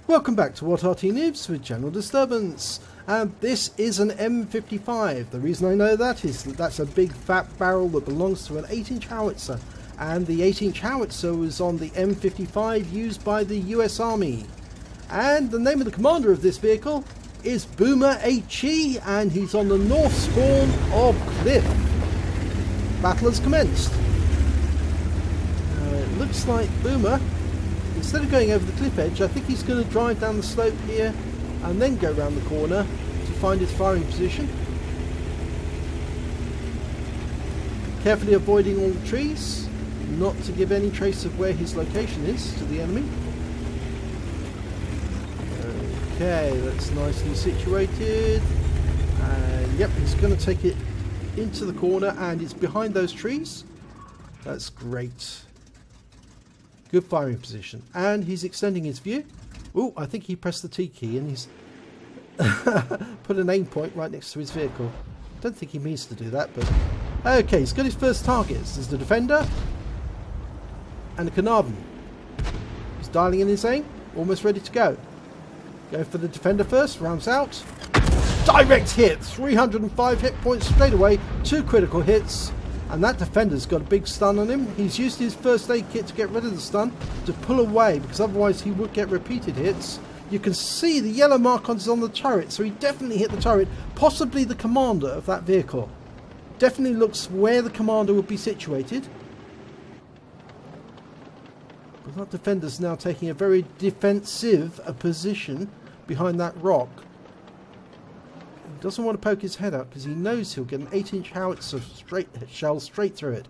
Welcome back to What Arty Noobs with General Disturbance. This is an M55. The reason I know that is that that's a big fat barrel that belongs to an 8-inch howitzer. And the 8-inch howitzer was on the M55 used by the US Army. And the name of the commander of this vehicle is Boomer HE, and he's on the north spawn of Cliff. Battle has commenced. It looks like Boomer, instead of going over the cliff edge, I think he's going to drive down the slope here and then go around the corner to find his firing position. Carefully avoiding all the trees, not to give any trace of where his location is to the enemy. Okay, that's nicely situated. And yep, he's going to take it into the corner, and it's behind those trees. That's great. Good firing position. And he's extending his view. Oh, I think he pressed the T key and he's put an aim point right next to his vehicle. Don't think he means to do that, but... Okay, he's got his first targets. There's the Defender and the Carnarvon. He's dialing in his aim. Almost ready to go. Go for the Defender first. Rounds out. Direct hit. 305 hit points straight away. 2 critical hits. And that Defender's got a big stun on him. He's used his first aid kit to get rid of the stun, to pull away, because otherwise he would get repeated hits. You can see the yellow mark on the turret, so he definitely hit the turret, possibly the commander of that vehicle. Definitely looks where the commander would be situated. But that Defender's now taking a very defensive position behind that rock. He doesn't want to poke his head out because he knows he'll get an 8-inch howitzer shell straight through it.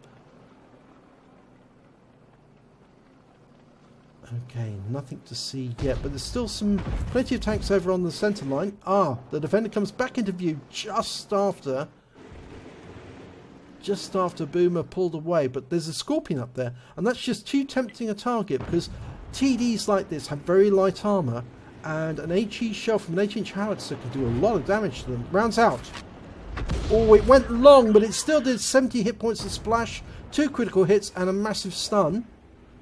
Okay, nothing to see yet, but there's still plenty of tanks over on the centre line. Ah, the Defender comes back into view just after Boomer pulled away, but there's a Scorpion up there, and that's just too tempting a target because TDs like this have very light armour. And an HE shell from an 8-inch howitzer can do a lot of damage to them. Rounds out. Oh, it went long, but it still did 70 hit points of splash, 2 critical hits, and a massive stun.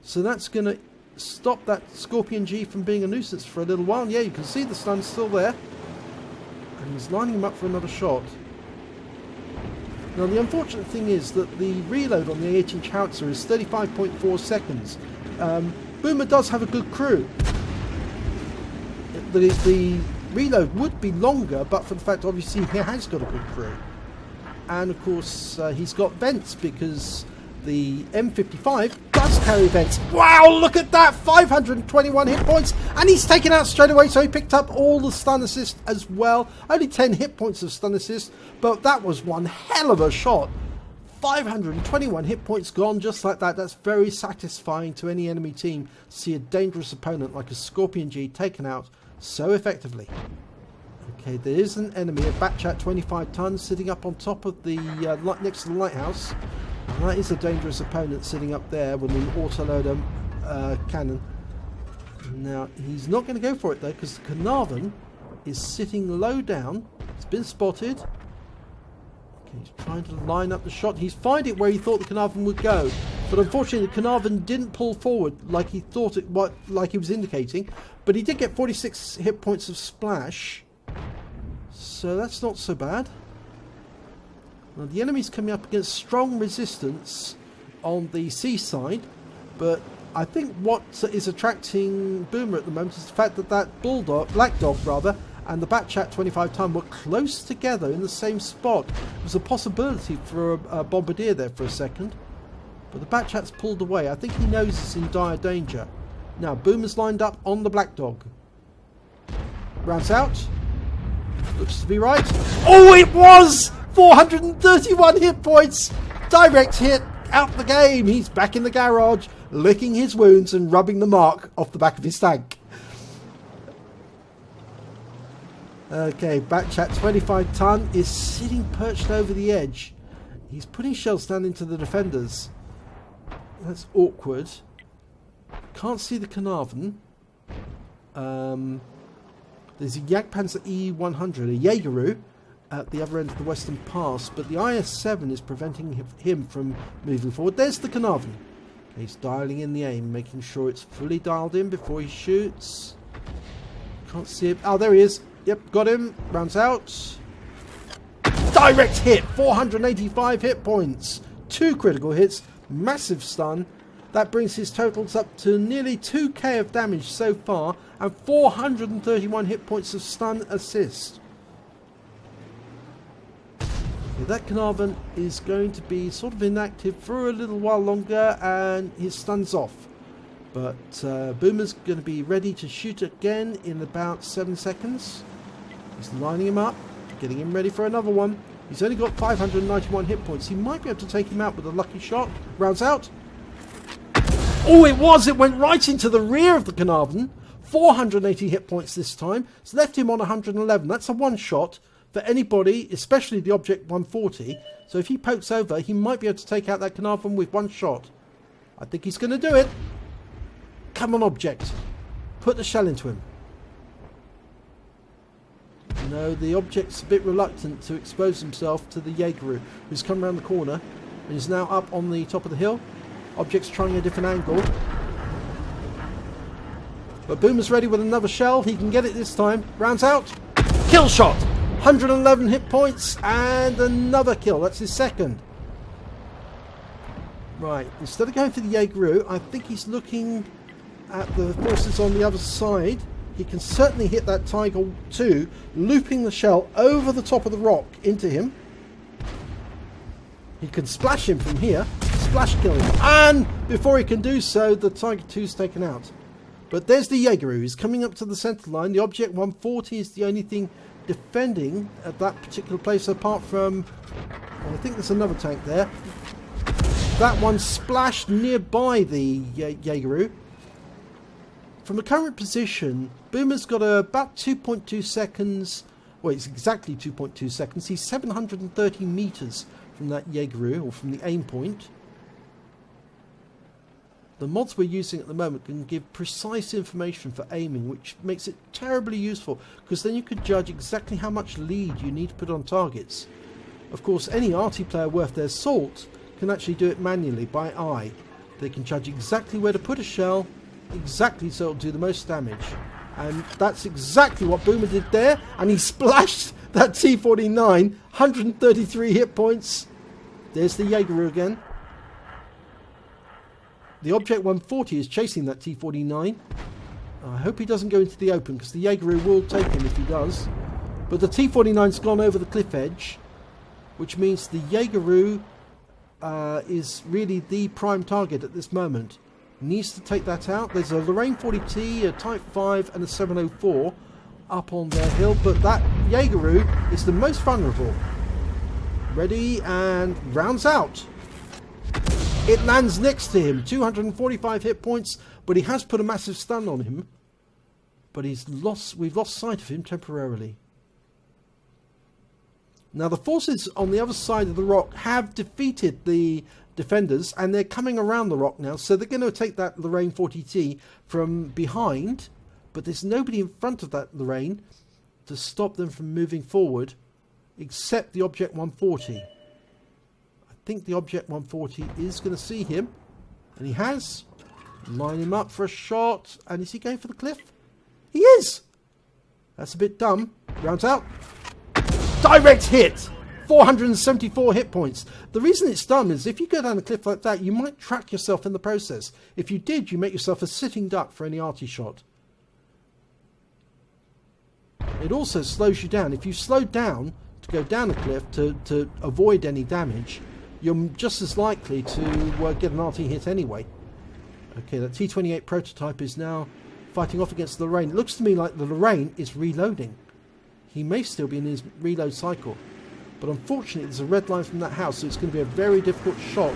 So that's going to stop that Scorpion G from being a nuisance for a little while. Yeah, you can see the stun's still there. And he's lining him up for another shot. Now, the unfortunate thing is that the reload on the 8-inch howitzer is 35.4 seconds. Boomer does have a good crew. The reload would be longer, but for the fact obviously he has got a good crew. And of course he's got vents because the M55 does carry vents. Wow, look at that! 521 hit points, and he's taken out straight away, so he picked up all the stun assist as well. Only 10 hit points of stun assist, but that was one hell of a shot. 521 hit points gone just like that. That's very satisfying to any enemy team to see a dangerous opponent like a Scorpion G taken out so effectively. Okay, there is an enemy, a Batchat 25 tons, sitting up on top of the next to the lighthouse. And that is a dangerous opponent sitting up there with an autoloader cannon. Now he's not going to go for it though, because the Carnarvon is sitting low down. It's been spotted. Okay, he's trying to line up the shot. He's fired it where he thought the Carnarvon would go, but unfortunately the Carnarvon didn't pull forward like he thought it, like he was indicating. But he did get 46 hit points of splash, so that's not so bad. Now the enemy's coming up against strong resistance on the seaside, but I think what is attracting Boomer at the moment is the fact that Black Dog and the Batchat 25 ton were close together in the same spot. There was a possibility for a bombardier there for a second, but the Batchat's pulled away. I think he knows he's in dire danger. Now Boomer's lined up on the Black Dog. Rounds out. Looks to be right. Oh, it was! 431 hit points! Direct hit out the game. He's back in the garage, licking his wounds and rubbing the mark off the back of his tank. Okay, Batchat 25 ton is sitting perched over the edge. He's putting shells down into the Defenders. That's awkward. Can't see the Carnarvon. There's a Jagdpanzer E100, a Jaegeru, at the other end of the Western Pass, but the IS-7 is preventing him from moving forward. There's the Carnarvon. He's dialing in the aim, making sure it's fully dialed in before he shoots. Can't see him. Oh, there he is. Yep, got him. Rounds out. Direct hit. 485 hit points. 2 critical hits. Massive stun. That brings his totals up to nearly 2k of damage so far. And 431 hit points of stun assist. Okay, that Carnarvon is going to be sort of inactive for a little while longer. And his stun's off. But Boomer's going to be ready to shoot again in about 7 seconds. He's lining him up, getting him ready for another one. He's only got 591 hit points. He might be able to take him out with a lucky shot. Rounds out. Oh, it was! It went right into the rear of the Carnarvon. 480 hit points this time. It's left him on 111. That's a one shot for anybody, especially the Object 140. So if he pokes over, he might be able to take out that Carnarvon with one shot. I think he's going to do it. Come on, Object. Put the shell into him. No, the Object's a bit reluctant to expose himself to the Jaeger, who's come around the corner and is now up on the top of the hill. Object's trying a different angle. But Boomer's ready with another shell. He can get it this time. Rounds out. Kill shot. 111 hit points and another kill. That's his second. Right, instead of going for the Jaeger, I think he's looking at the forces on the other side. He can certainly hit that Tiger 2, looping the shell over the top of the rock into him. He can splash him from here, splash kill him, and before he can do so, the Tiger 2 is taken out. But there's the Jaeger. He's coming up to the centre line. The Object 140 is the only thing defending at that particular place, apart from, well, I think there's another tank there. That one splashed nearby the Jaeger. From the current position, Boomer's got about 2.2 seconds. Well, it's exactly 2.2 seconds. He's 730 meters from that Jaeger, or from the aim point. The mods we're using at the moment can give precise information for aiming, which makes it terribly useful, because then you could judge exactly how much lead you need to put on targets. Of course, any Arty player worth their salt can actually do it manually by eye. They can judge exactly where to put a shell, exactly so it'll do the most damage. And that's exactly what Boomer did there, and he splashed that T-49, 133 hit points. There's the Jaeger again. The Object 140 is chasing that T-49. I hope he doesn't go into the open, because the Jaeger will take him if he does. But the T-49's gone over the cliff edge, which means the Jaeger is really the prime target at this moment. Needs to take that out. There's a Lorraine 40T, a Type 5 and a 704 up on their hill, but that Jaeger is the most vulnerable. Ready, and rounds out. It lands next to him, 245 hit points, but he has put a massive stun on him. But we've lost sight of him temporarily. Now the forces on the other side of the rock have defeated the defenders, and they're coming around the rock now, so they're going to take that Lorraine 40T from behind, but there's nobody in front of that Lorraine to stop them from moving forward, except the Object 140. I think the Object 140 is going to see him, and he has. Line him up for a shot, and is he going for the cliff? He is! That's a bit dumb. Rounds out. Direct hit! 474 hit points. The reason it's dumb is if you go down a cliff like that, you might track yourself in the process. If you did, you make yourself a sitting duck for any Arty shot. It also slows you down. If you slow down to go down a cliff to avoid any damage, you're just as likely to get an Arty hit anyway. Okay, that T-28 prototype is now fighting off against the Lorraine. It looks to me like the Lorraine is reloading. He may still be in his reload cycle. But unfortunately, there's a red line from that house, so it's going to be a very difficult shot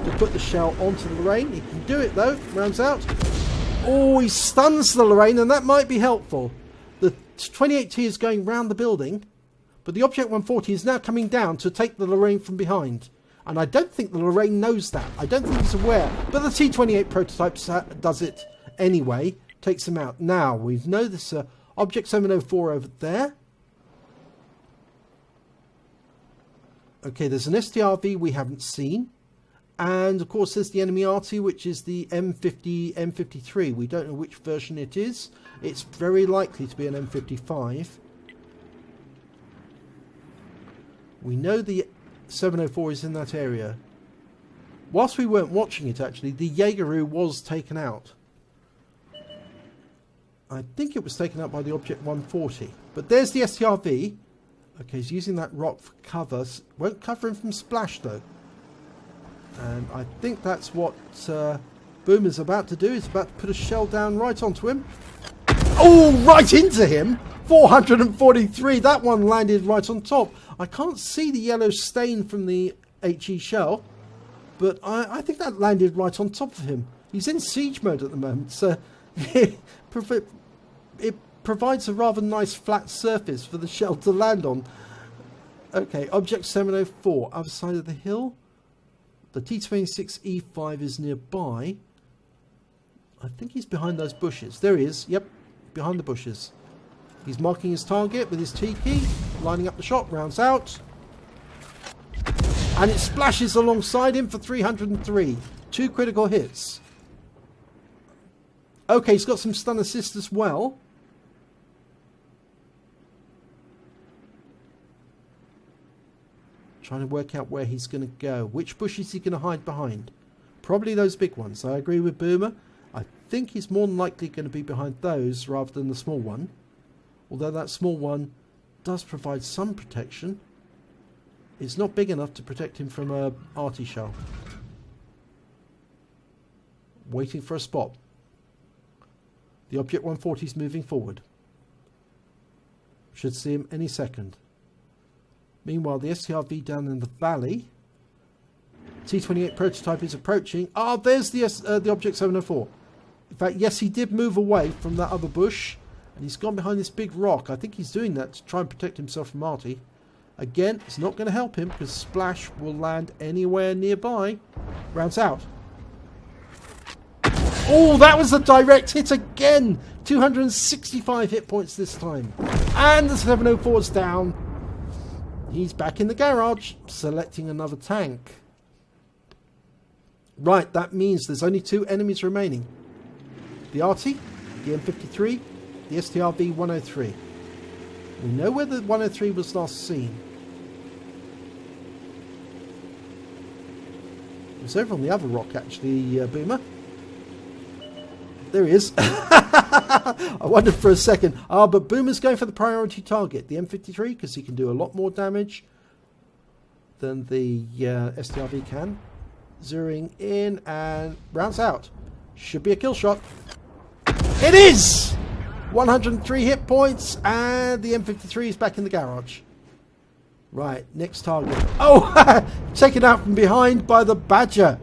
to put the shell onto the Lorraine. He can do it, though. Rounds out. Oh, he stuns the Lorraine, and that might be helpful. The 28T is going round the building, but the Object 140 is now coming down to take the Lorraine from behind. And I don't think the Lorraine knows that. I don't think he's aware. But the T-28 prototype does it anyway. Takes him out. Now, we know this Object 704 over there. Okay, there's an STRV we haven't seen. And of course there's the enemy Arty, which is the M53. We don't know which version it is. It's very likely to be an M55. We know the 704 is in that area. Whilst we weren't watching it, actually, the Jaegeru was taken out. I think it was taken out by the Object 140. But there's the STRV. Okay, he's using that rock for cover. Won't cover him from splash, though. And I think that's what Boomer's about to do. He's about to put a shell down right onto him. Oh, right into him! 443. That one landed right on top. I can't see the yellow stain from the HE shell, but I think that landed right on top of him. He's in siege mode at the moment, so it provides a rather nice flat surface for the shell to land on. Okay, Object 704, other side of the hill. The T-26E5 is nearby. I think he's behind those bushes. There he is. Yep, behind the bushes. He's marking his target with his T key, lining up the shot, rounds out. And it splashes alongside him for 303. 2 critical hits. Okay, he's got some stun assist as well. Trying to work out where he's going to go. Which bush is he going to hide behind? Probably those big ones. I agree with Boomer. I think he's more than likely going to be behind those rather than the small one. Although that small one does provide some protection. It's not big enough to protect him from a Arty shell. Waiting for a spot. The Object 140 is moving forward. Should see him any second. Meanwhile, the STRV down in the valley. T-28 prototype is approaching. Ah, there's the Object 704. In fact, yes, he did move away from that other bush. And he's gone behind this big rock. I think he's doing that to try and protect himself from Arty. Again, it's not going to help him because splash will land anywhere nearby. Rounds out. Oh, that was a direct hit again. 265 hit points this time. And the 704 is down. He's back in the garage, selecting another tank. Right, that means there's only 2 enemies remaining. The Arty, the M53, the STRV 103. We know where the 103 was last seen. It was over on the other rock, actually, Boomer. There he is. I wondered for a second. But Boomer's going for the priority target, the M53, because he can do a lot more damage than the STRV can. Zeroing in and rounds out. Should be a kill shot. It is! 103 hit points, and the M53 is back in the garage. Right, next target. Oh, taken out from behind by the Badger,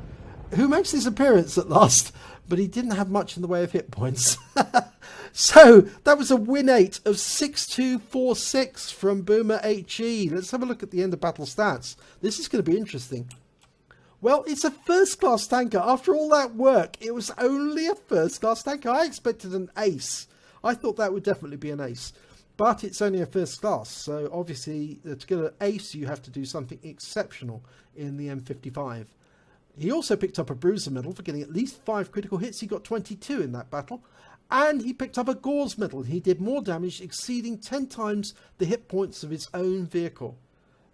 who makes his appearance at last, but he didn't have much in the way of hit points. So, that was a win 8 of 6246 from Boomer HE. Let's have a look at the end of battle stats. This is going to be interesting. Well, it's a first-class tanker. After all that work, it was only a first-class tanker. I expected an ace. I thought that would definitely be an ace. But it's only a first class. So obviously, to get an ace, you have to do something exceptional in the M55. He also picked up a Bruiser medal for getting at least 5 critical hits. He got 22 in that battle. And he picked up a Gore's medal. He did more damage, exceeding 10 times the hit points of his own vehicle.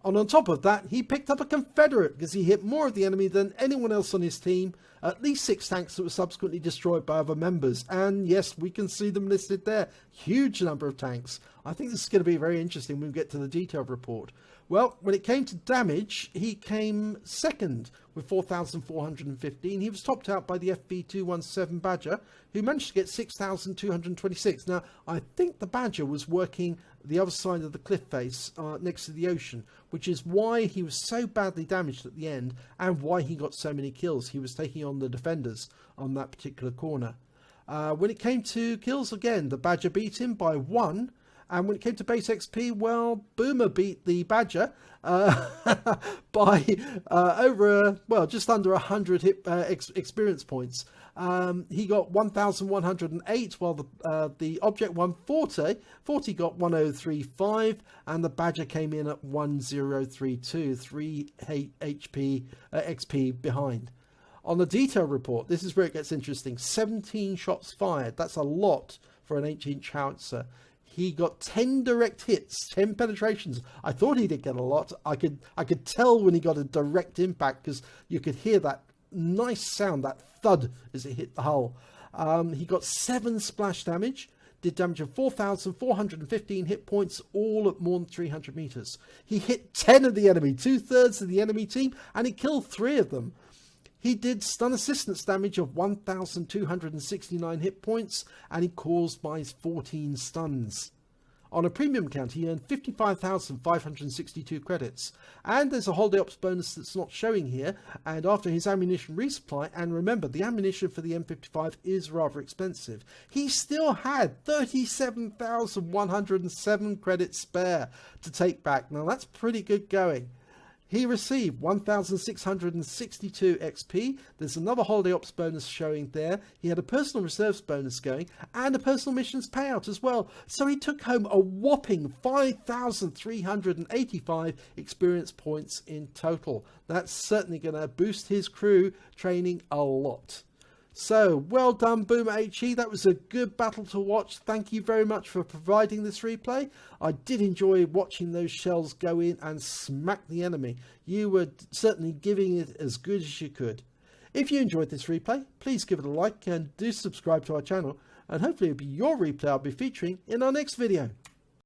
And on top of that, he picked up a Confederate because he hit more of the enemy than anyone else on his team. At least 6 tanks that were subsequently destroyed by other members. And yes, we can see them listed there. Huge number of tanks. I think this is going to be very interesting when we get to the detailed report. Well, when it came to damage, he came second with 4,415. He was topped out by the FB217 Badger, who managed to get 6,226. Now, I think the Badger was working the other side of the cliff face next to the ocean, which is why he was so badly damaged at the end and why he got so many kills. He was taking on the defenders on that particular corner. When it came to kills, again, the Badger beat him by 1. And when it came to base XP, well, Boomer beat the Badger by just under 100 experience points. He got 1,108, while the Object 140 got 1,035, and the Badger came in at 1,032, 3 XP behind. On the detail report, this is where it gets interesting. 17 shots fired. That's a lot for an 8-inch howitzer. He got 10 direct hits, 10 penetrations. I thought he did get a lot. I could tell when he got a direct impact, because you could hear that nice sound, that thud, as it hit the hull. He got 7 splash damage, did damage of 4,415 hit points, all at more than 300 meters. He hit 10 of the enemy, 2/3 of the enemy team, and he killed 3 of them. He did stun assistance damage of 1,269 hit points, and he caused by 14 stuns. On a premium count, he earned 55,562 credits. And there's a holiday ops bonus that's not showing here. And after his ammunition resupply, and remember, the ammunition for the M55 is rather expensive, he still had 37,107 credits spare to take back. Now that's pretty good going. He received 1,662 XP. There's another holiday ops bonus showing there. He had a personal reserves bonus going and a personal missions payout as well. So he took home a whopping 5,385 experience points in total. That's certainly going to boost his crew training a lot. So, well done, Boomer HE. That was a good battle to watch. Thank you very much for providing this replay. I did enjoy watching those shells go in and smack the enemy. You were certainly giving it as good as you could. If you enjoyed this replay, please give it a like and do subscribe to our channel. And hopefully it'll be your replay I'll be featuring in our next video.